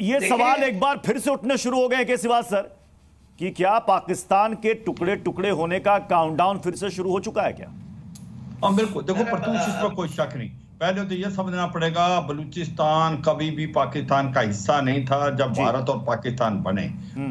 ये सवाल एक बार फिर से उठने शुरू हो गए के सिवा सर कि क्या पाकिस्तान के टुकड़े टुकड़े होने का काउंटडाउन फिर से शुरू हो चुका है क्या? हाँ बिल्कुल, देखो प्रत्युष, इसमें कोई शक नहीं। पहले तो यह समझना पड़ेगा, बलूचिस्तान कभी भी पाकिस्तान का हिस्सा नहीं था जब भारत और पाकिस्तान बने।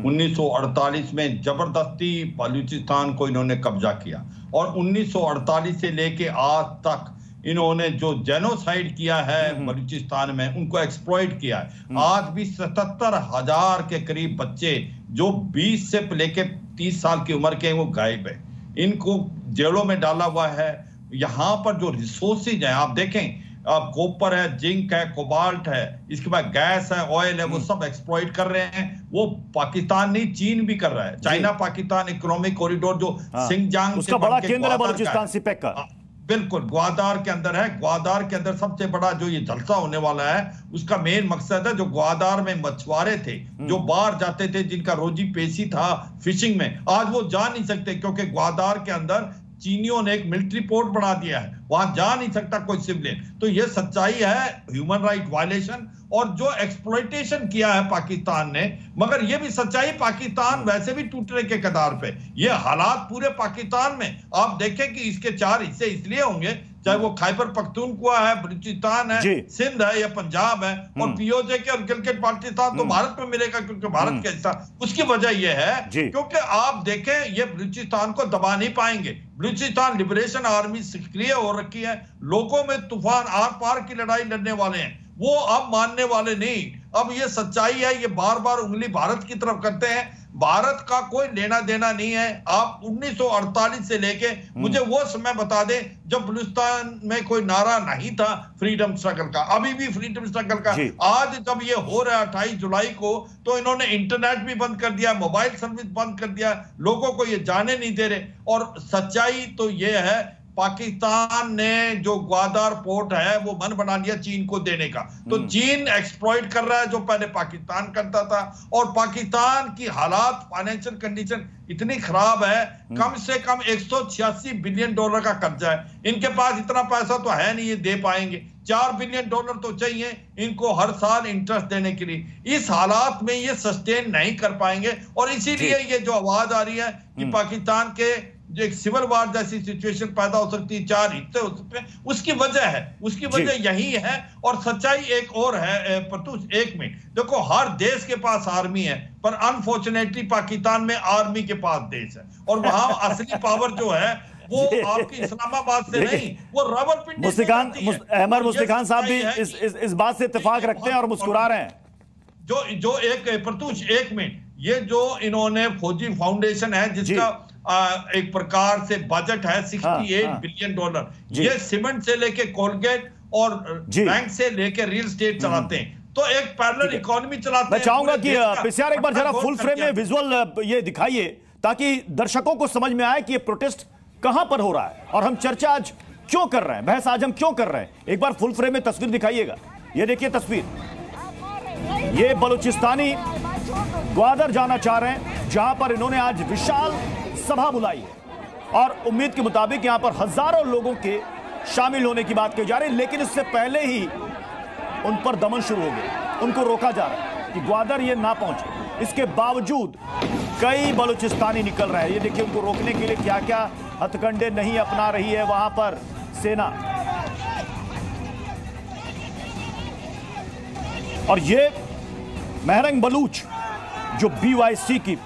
1948 में जबरदस्ती बलूचिस्तान को इन्होंने कब्जा किया और 1948 से लेके आज तक इन्होंने जो जेनोसाइड किया है बलूचिस्तान में, उनको एक्सप्लॉइट किया है। आज भी 77,000 के करीब बच्चे जो 20 से लेके 30 साल की उम्र के हैं वो गायब है। इनको जेलों में डाला हुआ है। यहाँ पर जो रिसोर्सेज है आप देखें, कॉपर है, जिंक है, कोबाल्ट है, इसके बाद गैस है, ऑयल है, वो सब एक्सप्लॉइट कर रहे हैं। वो पाकिस्तान नहीं, चीन भी कर रहा है। चाइना पाकिस्तान इकोनॉमिक कॉरिडोर जो सिंगजांग उसका बड़ा केंद्र है बलूचिस्तान सिपेक का, बिल्कुल ग्वादार के अंदर है। ग्वादार के अंदर सबसे बड़ा जो ये जलसा होने वाला है, उसका मेन मकसद है जो ग्वादार में मछुआरे थे जो बाहर जाते थे, जिनका रोजी पेशी था फिशिंग में, आज वो जा नहीं सकते क्योंकि ग्वादार के अंदर चीनियों ने एक मिलिट्री पोर्ट बना दिया है, वहां जा नहीं सकता कोई सिविलियन। तो ये सच्चाई है, ह्यूमन राइट वायलेशन और जो एक्सप्लॉइटेशन किया है पाकिस्तान ने। मगर ये भी सच्चाई, पाकिस्तान वैसे भी टूटने के कगार पे। ये हालात पूरे पाकिस्तान में आप देखें कि इसके 4 हिस्से इसलिए होंगे, चाहे वो खैबर पख्तूनख्वा है, बलूचिस्तान है, सिंध है या पंजाब है, और पीओजे के और गिलगित बाल्टिस्तान तो भारत में मिलेगा क्योंकि भारत का हिस्सा। उसकी वजह यह है क्योंकि आप देखें ये बलूचिस्तान को दबा नहीं पाएंगे। बलूचिस्तान लिबरेशन आर्मी सक्रिय हो रखी है, लोगों में तूफान आर पार की लड़ाई लड़ने वाले हैं, वो अब मानने वाले नहीं। अब ये सच्चाई है, ये बार बार उंगली भारत की तरफ करते हैं। भारत का कोई लेना देना नहीं है। आप 1948 से लेके मुझे वो समय बता दें जब बलूचिस्तान में कोई नारा नहीं था फ्रीडम स्ट्रगल का, अभी भी फ्रीडम स्ट्रगल का। आज जब ये हो रहा है 28 जुलाई को, तो इन्होंने इंटरनेट भी बंद कर दिया, मोबाइल सर्विस बंद कर दिया, लोगों को ये जाने नहीं दे रहे। और सच्चाई तो ये है, पाकिस्तान ने जो ग्वादार पोर्ट है वो मन बना लिया चीन को देने का। तो चीन एक्सप्लॉइट कर रहा है जो पहले पाकिस्तान करता था। और पाकिस्तान की हालात, फाइनेंशियल कंडीशन इतनी खराब है, कम से कम $186 बिलियन का कर्जा है। इनके पास इतना पैसा तो है नहीं ये दे पाएंगे। $4 बिलियन तो चाहिए इनको हर साल इंटरेस्ट देने के लिए। इस हालात में ये सस्टेन नहीं कर पाएंगे और इसीलिए ये जो आवाज आ रही है कि पाकिस्तान के जो एक सिविल वार जैसी सिचुएशन पैदा हो सकती है, 4 हिस्से हो सकते हैं, उसकी वजह है, उसकी वजह यही है। और सच्चाई एक और है प्रत्युष, एक मिनट देखो, हर देश के पास आर्मी है, पर अनफॉर्चुनेटली पाकिस्तान में आर्मी के पास देश है और वहां असली पावर जो है वो आपकी इस्लामाबाद से नहीं, वो रावलपिंडी से आती है। अहमद मुस्लिखान साहब भी इस बात से इत्तेफाक रखते हैं और मुस्कुरा रहे हैं। जो एक प्रत्युष, एक मिनट, ये जो इन्होंने फौजी फाउंडेशन है जिसका एक प्रकार से बजट है $68 बिलियन, ये सीमेंट से लेके कोलगेट और बैंक से लेके रियल एस्टेट चलाते हैं। तो एक पैरेलल इकोनॉमी चलाते हैं। मैं चाहूंगा कि पिस्यार एक बार जरा फुल फ्रेम में विजुअल ये दिखाइए ताकि दर्शकों को समझ में आए कि ये प्रोटेस्ट कहां पर हो रहा है और हम चर्चा आज क्यों कर रहे हैं, बहस आज हम क्यों कर रहे हैं। एक बार फुल फ्रेम में तस्वीर दिखाइएगा। ये देखिए तस्वीर, ये बलूचिस्तानी ग्वादर जाना चाह रहे हैं जहां पर इन्होंने आज विशाल सभा बुलाई है और उम्मीद के मुताबिक यहां पर हजारों लोगों के शामिल होने की बात कही जा रही है। लेकिन इससे पहले ही उन पर दमन शुरू हो गया, उनको रोका जा रहा है कि ग्वादर ये ना पहुंचे। इसके बावजूद कई बलूचिस्तानी निकल रहे हैं। ये देखिए उनको रोकने के लिए क्या क्या हथकंडे नहीं अपना रही है वहां पर सेना। और ये महरंग बलूच जो BYC की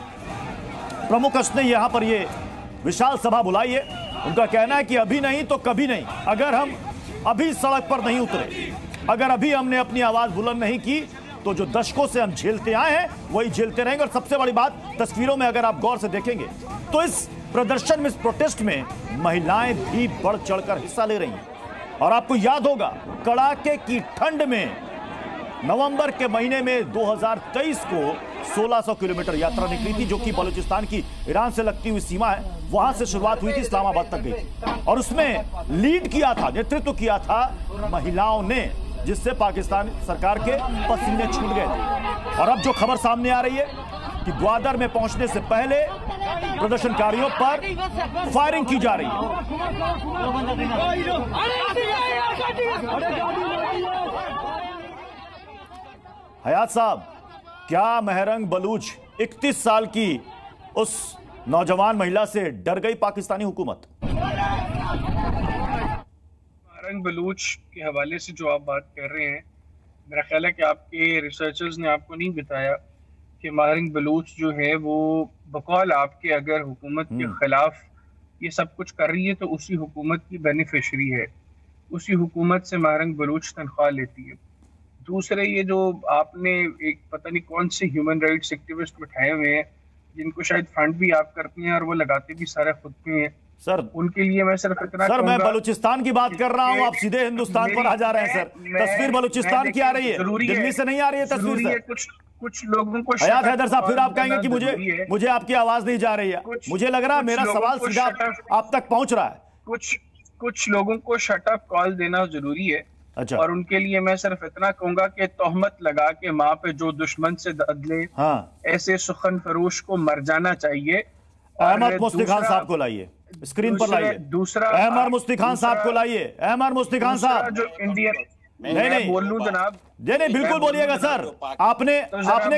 प्रमुख ने यहां पर ये विशाल सभा बुलाई है। उनका कहना है कि अभी नहीं तो कभी नहीं, अगर हम अभी सड़क पर नहीं उतरे, अगर अभी हमने अपनी आवाज बुलंद नहीं की, तो जो दशकों से हम झेलते आए हैं वही झेलते रहेंगे। और सबसे बड़ी बात, तस्वीरों में अगर आप गौर से देखेंगे तो इस प्रदर्शन में, इस प्रोटेस्ट में महिलाएं भी बढ़ चढ़कर हिस्सा ले रही हैं। और आपको याद होगा कड़ाके की ठंड में नवंबर के महीने में 2023 को 1600 किलोमीटर यात्रा निकली थी, जो कि बलूचिस्तान की ईरान से लगती हुई सीमा है, वहां से शुरुआत हुई थी, इस्लामाबाद तक गई थी। और उसमें लीड किया था, नेतृत्व किया था महिलाओं ने, जिससे पाकिस्तान सरकार के पसीने छूट गए थे। और अब जो खबर सामने आ रही है कि ग्वादर में पहुंचने से पहले प्रदर्शनकारियों पर फायरिंग की जा रही है। हयात साहब, क्या महरंग बलूच 31 साल की उस नौजवान महिला से डर गई पाकिस्तानी हुकूमत? महरंग बलूच के हवाले से जो आप बात कर रहे हैं, मेरा ख्याल है कि आपके रिसर्चर्स ने आपको नहीं बताया कि महरंग बलूच जो है वो बकौल आपके अगर हुकूमत के खिलाफ ये सब कुछ कर रही है तो उसी हुकूमत की बेनिफिशरी है, उसी हुकूमत से महरंग बलूच तनख्वाह लेती है। दूसरे, ये जो आपने एक पता नहीं कौन से ह्यूमन राइट्स एक्टिविस्ट बिठाए हुए हैं जिनको शायद फंड भी आप करते हैं और वो लगाते भी सारे खुद पे हैं सर, उनके लिए मैं सिर्फ इतना सर मैं बलूचिस्तान की बात कर रहा हूं, आप सीधे हिंदुस्तान पर आ जा रहे हैं सर। तस्वीर बलूचिस्तान की आ रही है, दिल्ली से नहीं आ रही है तस्वीर सर। कुछ लोगों को हयात हैदर साहब, फिर आप कहेंगे कि मुझे आपकी आवाज नहीं जा रही है। मुझे लग रहा है मेरा सवाल सीधा आप तक पहुंच रहा है। कुछ लोगों को शट अप कॉल देना जरूरी है। अच्छा। और उनके लिए मैं सिर्फ इतना कहूंगा कि तोहमत लगा के माँ पे जो दुश्मन से अदले, हाँ, ऐसे सुखन फरोश को मर जाना चाहिए। अहमद मुफ्ती खान साहब को लाइए, स्क्रीन पर लाइए। दूसरा, अहमद मुफ्ती खान साहब को लाइए। अहमद मुफ्ती खान साहब जो इंडियन, नहीं बोल लूं जनाब? नहीं, बिल्कुल बोलिएगा सर। आपने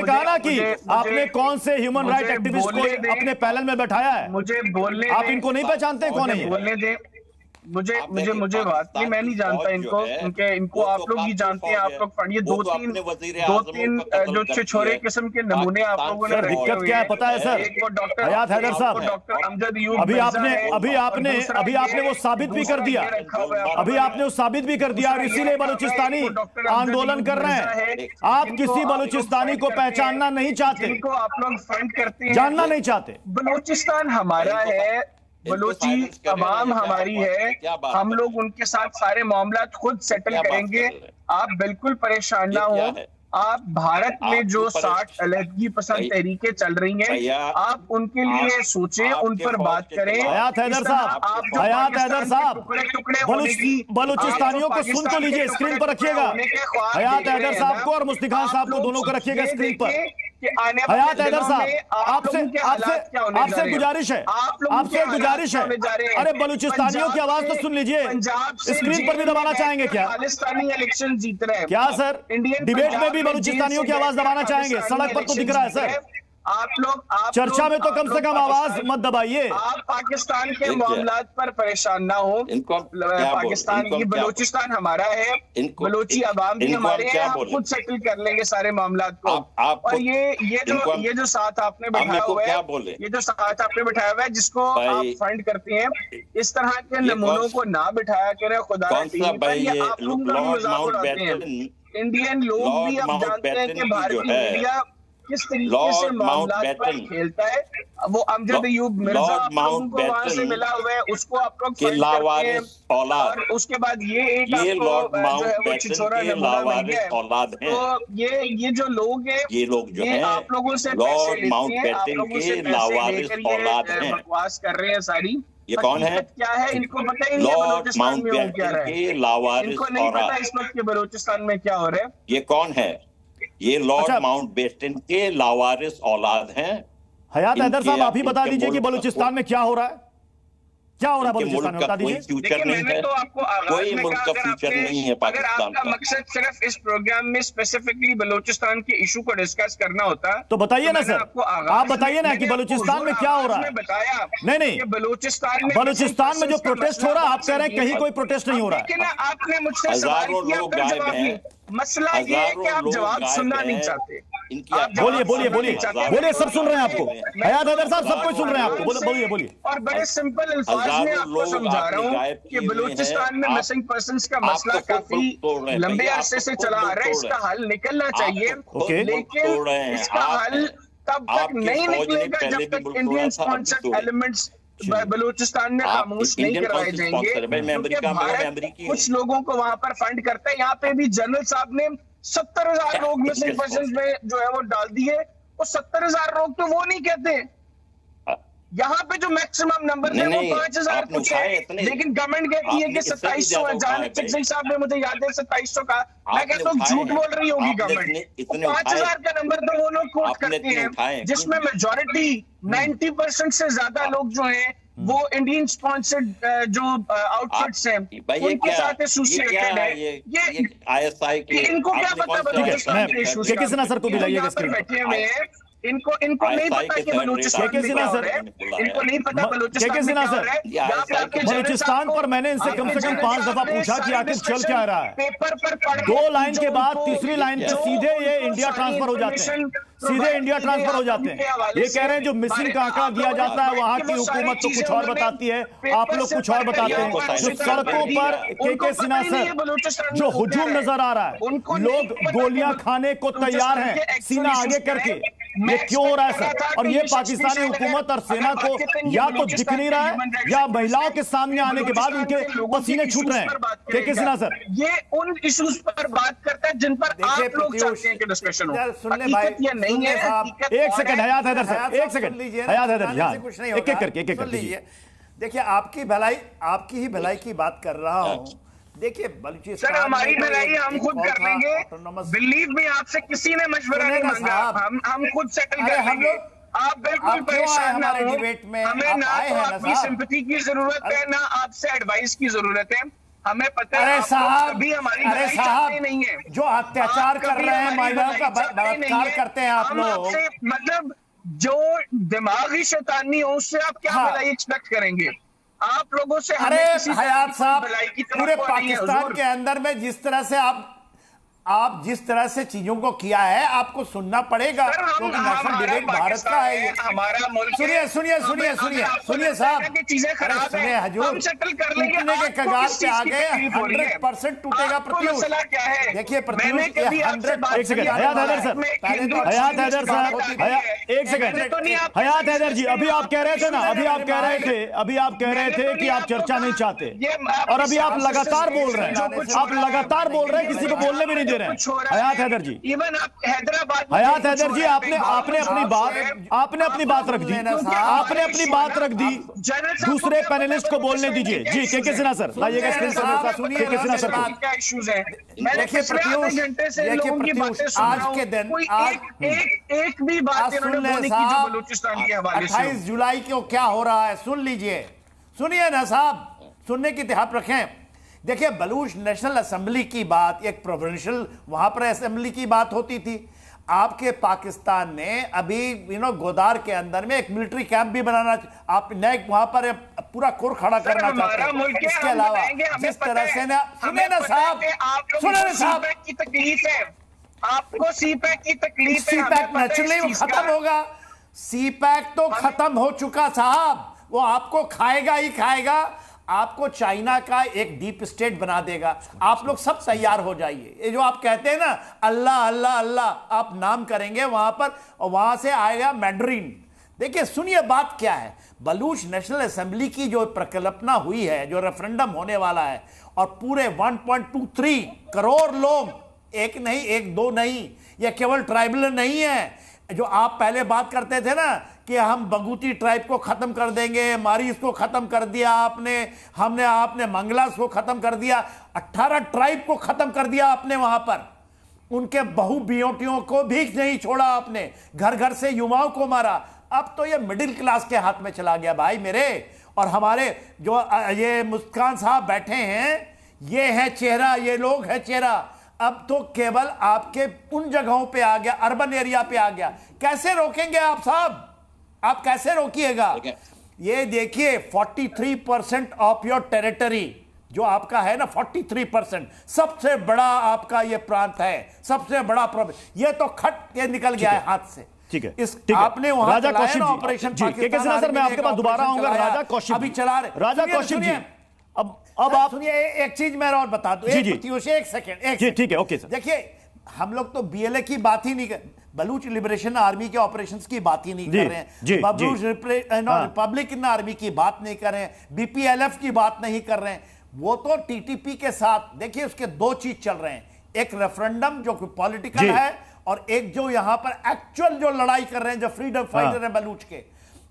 कहा ना कि आपने कौन से ह्यूमन राइट एक्टिविस्ट को अपने पैनल में बैठाया है। मुझे बोलने, आप इनको नहीं पहचानते कौन है? बोलने दे मुझे बात नहीं, मैं नहीं जानता इनको, इनको आप लोग ही जानते हैं। आप लोग पढ़िए, दो तीन जो छिछोरे किस्म के नमूने आप लोगों ने। दिक्कत क्या है पता है सर? हयात हैदर साहब, डॉक्टर अमजद यूब, अभी आपने वो साबित भी कर दिया, और इसीलिए बलूचिस्तानी आंदोलन कर रहे हैं। आप किसी बलूचिस्तानी को पहचानना नहीं चाहते, जिनको आप लोग फंड करते हैं, जानना नहीं चाहते। बलूचिस्तान हमारा है, बलूची अवाम हमारी है, हम लोग उनके साथ सारे मामला खुद सेटल करेंगे। आप बिल्कुल परेशान ना हो। आप भारत में जो 60 अलहदगी पसंद तहरीकें चल रही हैं, आप उनके लिए सोचें, उन पर बात करें। हयात हैदर साहब, बलूचिस्तानियों को सुन तो लीजिए, स्क्रीन पर रखिएगा। हयात हैदर साहब को और मुफ्ती खान साहब को दोनों को रखिएगा स्क्रीन पर। हयात हैदर साहब, आपसे गुजारिश है, अरे बलूचिस्तानियों की आवाज तो सुन लीजिए। स्क्रीन पर भी दबाना चाहेंगे क्या? खालिस्तानी इलेक्शन जीत रहे हैं क्या सर? डिबेट में भी बलूचिस्तानियों की आवाज दबाना चाहेंगे? सड़क पर तो दिख रहा है सर। आप चर्चा में तो कम से कम आवाज मत दबाइए। आप पाकिस्तान के मामलात पर परेशान ना हो। पाकिस्तान की, बलूचिस्तान हमारा है, बलूची अवाम भी हमारे हैं, हम खुद सेटल कर लेंगे सारे मामलात को। और ये जो साथ आपने बैठाया हुआ है, जिसको आप फंड करते हैं, इस तरह के नमूनों को ना बिठाया करें खुदा। आप लोग मजाक उड़ाते हैं। इंडियन लोग भी अब जानते हैं कि भारतीय मीडिया किस तरीके से मामलात पर खेलता है। वो अमजद अयूब मिर्जा आप लोगों को वहां से मिला हुआ है, उसको आप लोग फंड करते हैं। और उसके बाद ये आपको जो है वो छिछोरा नमूना बन गया है। तो ये जो लोग हैं, ये आप लोगों से पैसे लेते हैं, आप लोगों से पैसे लेकर ये बकवास कर रहे हैं सारी। ये कौन है? क्या है इनको पता ही नहीं है बलूचिस्तान में हो क्या रहा है। इनको नहीं पता इस वक्त के बलूचिस्तान में क्या हो रहा है। ये कौन है? ये लॉर्ड माउंटबेटन के लावारिस औलाद हैं। हयात हैदर साहब, आप ही बता दीजिए कि बलूचिस्तान में क्या हो रहा है? क्या हो रहा है बलूचिस्तान में, बता दीजिए। फ्यूचर नहीं है, कोई मुल्क का फ्यूचर नहीं है पाकिस्तान का। मकसद सिर्फ इस प्रोग्राम में स्पेसिफिकली बलूचिस्तान के इशू को डिस्कस करना होता तो बताइए ना सर, आप बताइए ना कि बलूचिस्तान में क्या हो रहा है। बताया नहीं, बलूचिस्तान में जो प्रोटेस्ट हो रहा है, आप कह रहे हैं कहीं कोई प्रोटेस्ट नहीं हो रहा है। आपने मुझसे सवाल किया, फिर जवाब नहीं। मसला ये है कि आप जवाब सुनना नहीं चाहते। बोलिए, सब सुन रहे हैं आपको। हयात हैदर साहब, सब कुछ सुन रहे हैं आपको, बोलिए। और बड़े सिंपल अल्फाज में आपको समझा रहा हूँ कि बलूचिस्तान में मिसिंग पर्संस का मसला काफी लंबे अरसे से चला आ रहा है। इसका हल निकलना चाहिए, लेकिन इसका हल तब तक नहीं निकलेगा जब तक इंडियन स्पॉन्सर्ड एलिमेंट्स बलूचिस्तान में खामोश नहीं करवाए जाएंगे। भारत कुछ लोगों को वहां पर फंड करता है। यहाँ पे भी जनरल साहब ने 70,000 लोग मिसिंग पर्संस में जो है वो डाल दिए। वो 70,000 लोग तो वो नहीं कहते। यहाँ पे जो मैक्सिमम नंबर है वो 5,000 कुछ है, लेकिन गवर्नमेंट कहती है कि 2,700 है। जानक सिंह साहब ने मुझे याद है 2,700 का। मैं कहता हूँ झूठ बोल रही होगी गवर्नमेंट। 5,000 का नंबर तो वो लोग कोट करते हैं, जिसमें मेजॉरिटी 90% से ज्यादा लोग जो हैं वो इंडियन स्पॉन्सर्ड जो आउटफिट्स हैं उनके साथ एसोसिएटेड है। ये ISI के इनको क्या पता बलूचिस्तान के इश्यूज का? किसी सर को भी लाइएगा स्क्रीन बैठे हुए हैं, इनको नहीं पता कि बलूचिस्तान में क्या हो रहा है, इनको नहीं पता बलूचिस्तान में क्या हो रहा है। बलूचिस्तान पर मैंने इनसे कम से कम 5 दफा पूछा कि आखिर चल क्या रहा है। पेपर पर 2 लाइन के बाद तीसरी लाइन पे सीधे ये इंडिया ट्रांसफर हो जाते हैं, सीधे इंडिया ट्रांसफर हो जाते हैं। ये कह रहे हैं जो मिसिंग का आंकड़ा दिया जाता है वहां की हुकूमत तो कुछ और बताती है, आप लोग कुछ और बताते हैं। जो सड़कों पर के सिन्हा सर जो हुजूम नजर आ रहा है, लोग गोलियां खाने को तैयार हैं सीना आगे करके, ये क्यों हो रहा है सर? और ये पाकिस्तानी हुकूमत और सेना को या तो दिख नहीं रहा है या महिलाओं के सामने आने के बाद उनके पसीने छूट रहे हैं। के सिन्हा सर ये उन इश्यूज पर बात करता है जिन पर आप लोग चाहते हैं कि डिस्कशन हो। सुनने भाई नहीं है। एक सेकंड हयात हैदर सर, एक सेकंड हयात हैदर, कुछ नहीं एक एक करके लीजिए। देखिए आपकी भलाई, आपकी ही भलाई की बात कर रहा हूं। देखिए बलूचिस्तान सर हमारी भलाई हम खुद कर लेंगे, बिलीव में आपसे किसी ने मशवरा नहीं मांगा, हम खुद सेटल कर लेंगे। आप बिल्कुल परेशान ना हो, डिबेट में हमें ना तो आपकी सिंपैथी की जरूरत है ना आपसे एडवाइस की जरूरत है। हमें पता है अभी हमारी भलाई चाहते नहीं है। जो अत्याचार कर रहे हैं, महिलाओं का बलात्कार करते हैं आप लोग, मतलब जो दिमागी शैतानी हो उससे आप क्या भलाई एक्सपेक्ट करेंगे? आप लोगों से अरे हयात साहब पूरे पाकिस्तान के अंदर में जिस तरह से आप जिस तरह से चीजों को किया है आपको सुनना पड़ेगा, क्योंकि नेशनल डिबेट भारत का है ये। हमारा मुल्क सुनिए सुनिए सुनिए सुनिए सुनिए साहब, चीजें खराब सुनिए हजूर, टूटने के कगार पे आ गए, 100% टूटेगा प्रत्युष। देखिए प्रत्युष 100। एक सेकंड हयात हैदर सर, हयात हैदर साहब, एक सेकंड हयात हैदर जी, अभी आप कह रहे थे ना, अभी आप कह रहे थे कि आप चर्चा नहीं चाहते, और अभी आप लगातार बोल रहे हैं, आप लगातार बोल रहे हैं, किसी को बोलने भी नहीं दे रहे हैं। हयात हैदर जी, इवन आप हैदराबाद, हयात हैदर जी, आपने अपनी बात रख दी, आपने अपनी बात रख दी, दूसरे पैनलिस्ट को बोलने दीजिए। जी के सिन्हा सर लाइएगा स्क्रीन पर, सुनिए के सिन्हा सर क्या इश्यूज हैं। मैंने पिछले घंटे से लोगों की बातें सुन रहा हूं, आज के दिन एक भी बात इन्होंने बोली की जो बलूचिस्तान के हवाले से। 28 जुलाई को क्या हो रहा है सुन लीजिए, सुनिए ना साहब, सुनने की तिहाफ रखें। देखिए बलूच नेशनल असेंबली की बात, एक प्रोविंशियल वहां पर असेंबली की बात होती थी। आपके पाकिस्तान ने अभी गोदार के अंदर में एक मिलिट्री कैंप भी बनाना, आप नए वहां पर पूरा कोर खड़ा करना चाहते हैं। इसके अलावा जिस तरह से ना, सुने ना साहब, सुने ना साहब, की तकलीफ है आपको, सीपैक की तकलीफ है। सीपैक नेचुरली खत्म होगा, सीपैक तो खत्म हो चुका साहब, वो आपको खाएगा ही खाएगा, आपको चाइना का एक डीप स्टेट बना देगा। आप लोग सब तैयार हो जाइए। ये जो आप कहते हैं ना अल्लाह अल्लाह अल्लाह, आप नाम करेंगे वहां पर और वहां से आएगा मैंडरीन। देखिए सुनिए बात क्या है, बलूच नेशनल असेंबली की जो प्रकल्पना हुई है, जो रेफरेंडम होने वाला है, और पूरे 1.23 करोड़ लोग, एक नहीं एक दो नहीं, यह केवल ट्राइबल नहीं है। जो आप पहले बात करते थे ना कि हम बगूती ट्राइब को खत्म कर देंगे, मारीस को खत्म कर दिया आपने मंगलास को खत्म कर दिया, 18 ट्राइब को खत्म कर दिया आपने वहां पर, उनके बहु बेटियों को भी नहीं छोड़ा आपने, घर घर से युवाओं को मारा। अब तो ये मिडिल क्लास के हाथ में चला गया भाई मेरे। और हमारे जो ये मुस्कान साहब बैठे हैं, ये है चेहरा, ये लोग है चेहरा। अब तो केवल आपके उन जगहों पे आ गया, अर्बन एरिया पे आ गया। कैसे रोकेंगे आप साहब, आप कैसे रोकिएगा? ये देखिए 43% ऑफ योर टेरिटरी जो आपका है ना, 43% सबसे बड़ा आपका ये प्रांत है, सबसे बड़ा प्रोविंस, ये तो खट के निकल गया है हाथ से। ठीक है, इस आपने वहां राजा कौशिक जी, ऑपरेशन पाकिस्तान सर मैं आपके पास दोबारा आऊंगा। राजा कौशिक अभी चला रहे, राजा कौशिक जी, अब आप सुनिए एक चीज मैं और बता दूं, एक सेकंड, ठीक है, ओके सर। देखिए हम लोग तो बीएलए की बात ही नहीं कर, बलूच लिबरेशन आर्मी के ऑपरेशंस की बात ही नहीं कर रहे हैं, बलूच रिपब्लिकन आर्मी की बात नहीं कर रहे हैं, बीपीएलएफ की बात नहीं कर रहे हैं। वो तो टीटीपी के साथ, देखिए उसके दो चीज चल रहे हैं, एक रेफरेंडम जो पॉलिटिकल है, और एक जो यहां पर एक्चुअल जो लड़ाई कर रहे हैं, जो फ्रीडम फाइटर है बलूच के,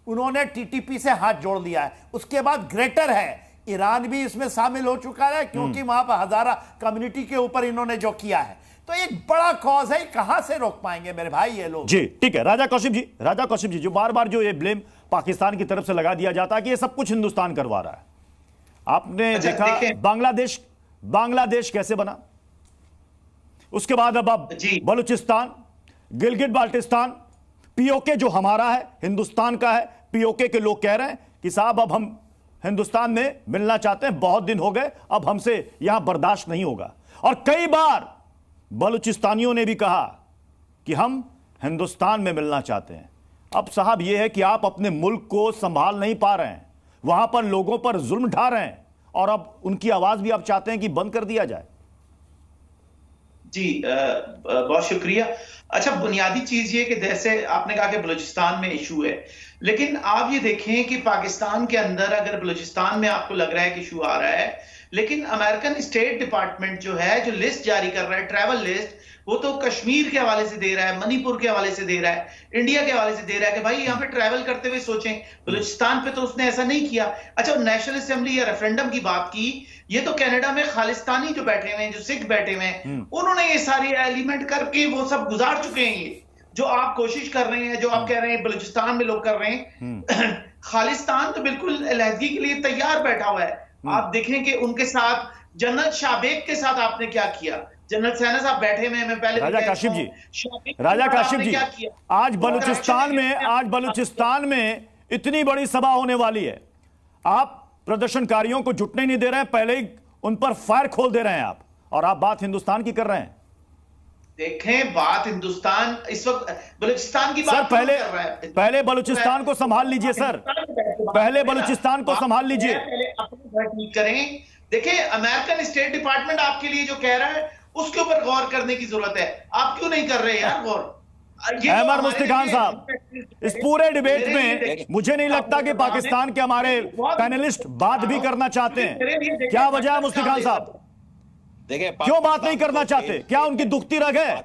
उन्होंने टीटीपी से हाथ जोड़ लिया है। उसके बाद ग्रेटर है, ईरान भी इसमें शामिल हो चुका है, क्योंकि वहां पर हजारा कम्युनिटी के ऊपर इन्होंने जो किया है, तो एक बड़ा कॉज है। कहां से रोक पाएंगे मेरे भाई ये लोग? जी ठीक है। राजा कौशिक जी, जो बार बार जो ये ब्लेम पाकिस्तान की तरफ से लगा दिया जाता कि ये सब कुछ हिंदुस्तान करवा रहा है। आपने देखा बांग्लादेश कैसे बना, उसके बाद अब बलूचिस्तान, गिलगिट बाल्टिस्तान, पीओके जो हमारा है, हिंदुस्तान का है, पीओके के लोग कह रहे हैं कि साहब अब हम हिंदुस्तान में मिलना चाहते हैं, बहुत दिन हो गए, अब हमसे यहां बर्दाश्त नहीं होगा। और कई बार बलूचिस्तानियों ने भी कहा कि हम हिंदुस्तान में मिलना चाहते हैं। अब साहब यह है कि आप अपने मुल्क को संभाल नहीं पा रहे हैं, वहां पर लोगों पर जुल्म ढा रहे हैं, और अब उनकी आवाज भी आप चाहते हैं कि बंद कर दिया जाए। जी बहुत शुक्रिया। अच्छा, बुनियादी चीज ये कि जैसे आपने कहा कि बलूचिस्तान में इशू है, लेकिन आप ये देखें कि पाकिस्तान के अंदर अगर बलूचिस्तान में आपको लग रहा है कि इशू आ रहा है, लेकिन अमेरिकन स्टेट डिपार्टमेंट जो है, जो लिस्ट जारी कर रहा है, ट्रैवल लिस्ट, वो तो कश्मीर के हवाले से दे रहा है, मणिपुर के हवाले से दे रहा है, इंडिया के हवाले से दे रहा है कि भाई यहाँ पे ट्रैवल करते हुए सोचें। बलूचिस्तान पे तो उसने ऐसा नहीं किया। अच्छा, नेशनल असेंबली या रेफरेंडम की बात की, ये तो कनाडा में खालिस्तानी जो बैठे हुए हैं, जो सिख बैठे हुए हैं, उन्होंने ये सारे एलिमेंट करके वो सब गुजार चुके हैं। ये जो आप कोशिश कर रहे हैं, जो आप कह रहे हैं बलूचिस्तान में लोग कर रहे हैं, खालिस्तान तो बिल्कुल अलहदगी के लिए तैयार बैठा हुआ है। आप देखें कि उनके साथ जनरल शाहबेग के साथ आपने क्या किया, जनरल सैना साहब बैठे हुए हैं, मैं पहले राजा काशिफ जी, आज बलूचिस्तान में इतनी बड़ी सभा होने वाली है, आप प्रदर्शनकारियों को जुटने नहीं दे रहे हैं, पहले ही उन पर फायर खोल दे रहे हैं आप, और आप बात हिंदुस्तान की कर रहे हैं। देखें, बात हिंदुस्तान इस वक्त बलूचिस्तान की बात सर, पहले बलूचिस्तान को संभाल लीजिए सर, पहले बलूचिस्तान को संभाल लीजिए, ठीक करें। देखिए, अमेरिकन स्टेट डिपार्टमेंट आपके लिए जो कह रहा है उसके ऊपर गौर करने की जरूरत है। आप क्यों नहीं कर रहे यार गौर? अहमद मुफ्ती खान साहब, इस पूरे डिबेट में मुझे नहीं लगता कि पाकिस्तान के हमारे पैनलिस्ट बात भी करना चाहते हैं। क्या वजह है मुफ्ती खान साहब, देखिए क्यों बात नहीं करना चाहते? क्या उनकी दुखती रग है?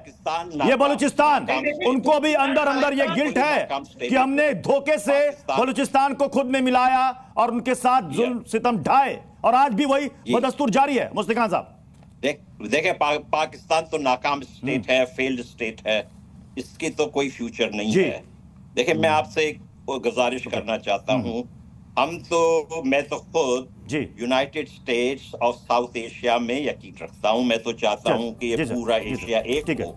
ये बलूचिस्तान, उनको भी अंदर अंदर ये गिल्ट है कि हमने धोखे से बलूचिस्तान को खुद में मिलाया और उनके साथ जुल्म सितम ढाए, और आज भी वही बदस्तूर जारी है। मुफ्ती खान साहब, देखिए पाकिस्तान तो नाकाम स्टेट है, फेल्ड स्टेट है, इसकी तो कोई फ्यूचर नहीं है। देखिए, मैं आपसे एक गुजारिश करना चाहता हूं, मैं तो खुद United states of south Asia में यकीन रखता हूं। मैं तो चाहता हूं कि ये पूरा एशिया एक हो,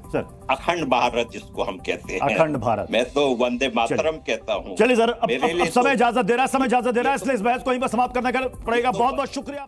अखंड भारत जिसको हम कहते हैं, अखंड भारत। मैं तो वंदे मातरम कहता हूं। चलिए सर, अब समय इजाजत दे रहा है, इसलिए इस बहस को यहीं पर समाप्त करना पड़ेगा। बहुत बहुत शुक्रिया।